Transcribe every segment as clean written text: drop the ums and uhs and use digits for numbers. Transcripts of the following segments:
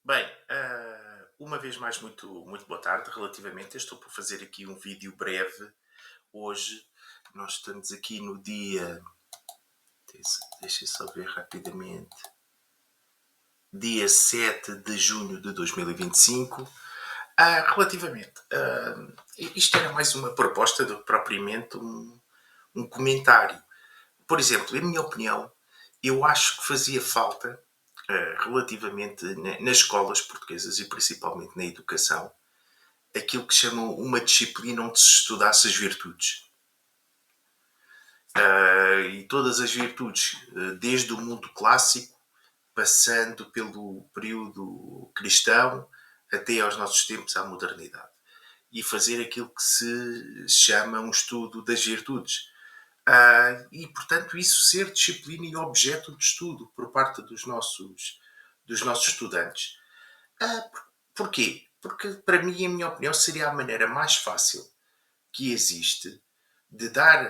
Bem, uma vez mais, muito boa tarde. Relativamente, eu estou por fazer aqui um vídeo breve. Hoje, nós estamos aqui no dia. Deixa eu só ver rapidamente. Dia 7 de junho de 2025. Relativamente, isto era mais uma proposta do que propriamente um comentário. Por exemplo, em minha opinião, eu acho que fazia falta, relativamente nas escolas portuguesas e principalmente na educação, aquilo que chamam uma disciplina onde se estudasse as virtudes. E todas as virtudes, desde o mundo clássico, passando pelo período cristão, até aos nossos tempos, à modernidade. E fazer aquilo que se chama um estudo das virtudes. E, portanto, isso ser disciplina e objeto de estudo por parte dos nossos estudantes. Porquê? Porque, para mim, em minha opinião, seria a maneira mais fácil que existe de dar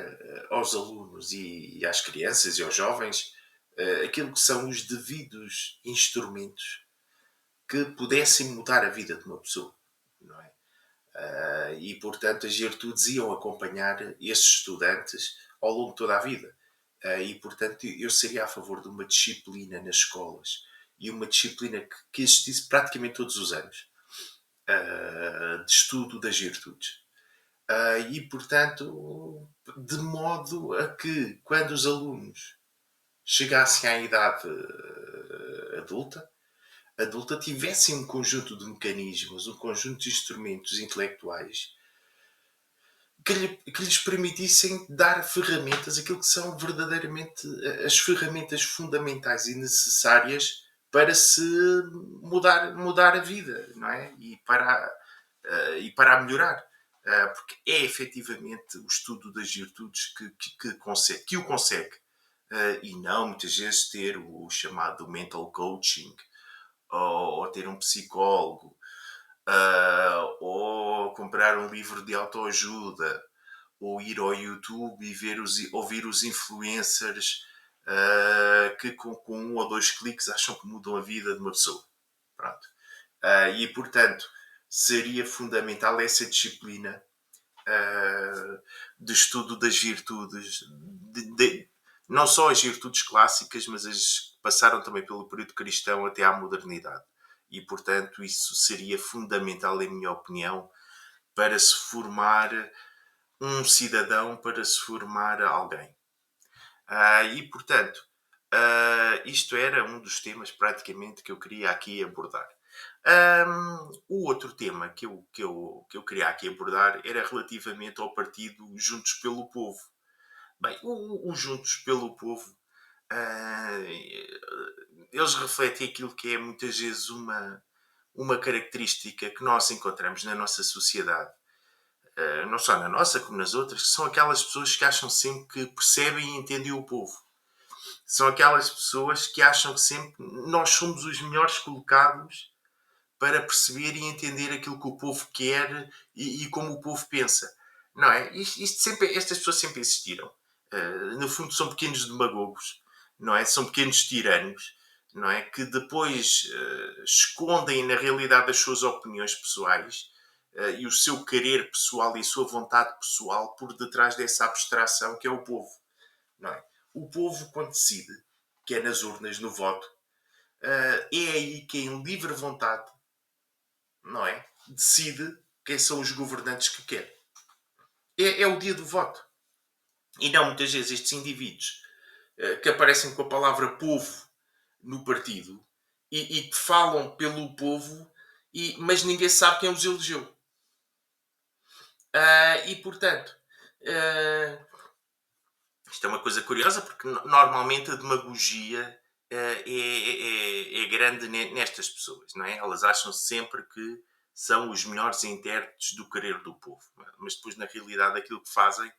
aos alunos e às crianças e aos jovens aquilo que são os devidos instrumentos que pudessem mudar a vida de uma pessoa, não é? E, portanto, as virtudes iam acompanhar estes estudantes ao longo de toda a vida. E, portanto, eu seria a favor de uma disciplina nas escolas e uma disciplina que existisse praticamente todos os anos, de estudo das virtudes. E, portanto, de modo a que, quando os alunos chegassem à idade adulta, tivessem um conjunto de mecanismos, um conjunto de instrumentos intelectuais que lhes permitissem dar ferramentas, aquilo que são verdadeiramente as ferramentas fundamentais e necessárias para se mudar a vida, não é? E para a melhorar. Porque é efetivamente o estudo das virtudes que o consegue. E não muitas vezes ter o chamado mental coaching ou ter um psicólogo ou comprar um livro de autoajuda ou ir ao YouTube e ouvir os influencers que com um ou dois cliques acham que mudam a vida de uma pessoa. Pronto. E, portanto, seria fundamental essa disciplina de estudo das virtudes, não só as virtudes clássicas, mas as que passaram também pelo período cristão até à modernidade. E, portanto, isso seria fundamental, em minha opinião, para se formar um cidadão, para se formar alguém. E, portanto, isto era um dos temas praticamente que eu queria aqui abordar. O outro tema que eu queria aqui abordar era relativamente ao partido Juntos pelo Povo. Bem, o Juntos pelo Povo, ah, eles refletem aquilo que é muitas vezes uma característica que nós encontramos na nossa sociedade, não só na nossa como nas outras, que são aquelas pessoas que acham sempre que percebem e entendem o povo. São aquelas pessoas que acham que sempre nós somos os melhores colocados para perceber e entender aquilo que o povo quer e como o povo pensa. Não é? Estas pessoas sempre existiram. No fundo, são pequenos demagogos, não é? São pequenos tiranos, não é? Que depois escondem na realidade as suas opiniões pessoais e o seu querer pessoal e a sua vontade pessoal por detrás dessa abstração que é o povo, não é? O povo, quando decide, que é nas urnas, no voto, é aí que, em livre vontade, não é? Decide quem são os governantes que quer. É o dia do voto. E não muitas vezes estes indivíduos que aparecem com a palavra povo no partido e que falam pelo povo, mas ninguém sabe quem os elegeu. E portanto, ah, isto é uma coisa curiosa porque normalmente a demagogia é grande nestas pessoas, não é? Elas acham sempre que são os melhores intérpretes do querer do povo, não é? Mas depois na realidade aquilo que fazem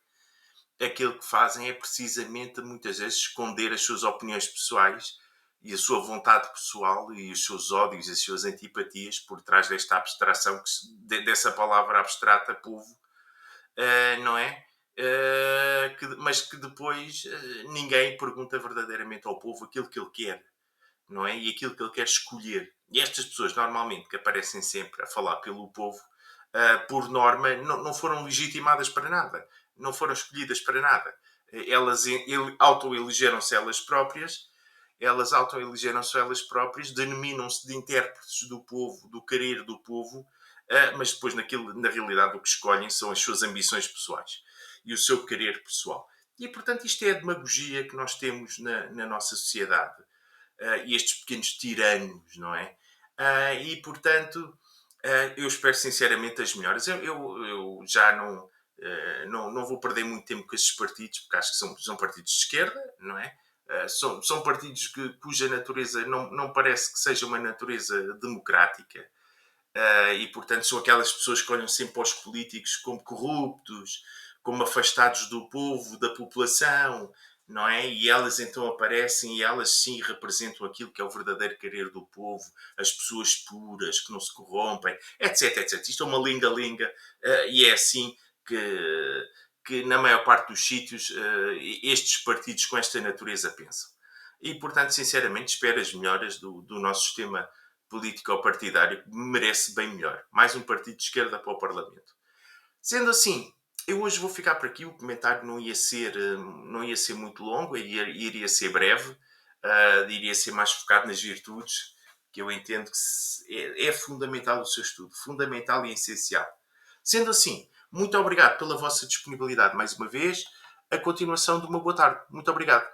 é precisamente muitas vezes esconder as suas opiniões pessoais e a sua vontade pessoal e os seus ódios e as suas antipatias por trás desta abstração, dessa palavra abstrata povo, não é? Mas que depois ninguém pergunta verdadeiramente ao povo aquilo que ele quer, não é? E aquilo que ele quer escolher. E estas pessoas, normalmente, que aparecem sempre a falar pelo povo, por norma, não foram legitimadas para nada. Não foram escolhidas para nada. Elas autoelegeram-se elas próprias, denominam-se de intérpretes do povo, do querer do povo, mas depois, na realidade, o que escolhem são as suas ambições pessoais e o seu querer pessoal. E, portanto, isto é a demagogia que nós temos na nossa sociedade. E estes pequenos tiranos, não é? E, portanto, eu espero sinceramente as melhoras. Eu já não vou perder muito tempo com esses partidos, porque acho que são partidos de esquerda, não é? São partidos cuja natureza não parece que seja uma natureza democrática. E, portanto, são aquelas pessoas que olham sempre para os políticos como corruptos, como afastados do povo, da população, não é? E elas então aparecem e elas sim representam aquilo que é o verdadeiro querer do povo, as pessoas puras, que não se corrompem, etc, etc. Isto é uma linga-linga, e é assim que na maior parte dos sítios estes partidos com esta natureza pensam. E, portanto, sinceramente, espero as melhoras do nosso sistema político-partidário, merece bem melhor. Mais um partido de esquerda para o Parlamento. Sendo assim, eu hoje vou ficar por aqui. O comentário não ia ser muito longo, iria ser breve, iria ser mais focado nas virtudes, que eu entendo que é fundamental o seu estudo, fundamental e essencial. Sendo assim, muito obrigado pela vossa disponibilidade mais uma vez. A continuação de uma boa tarde. Muito obrigado.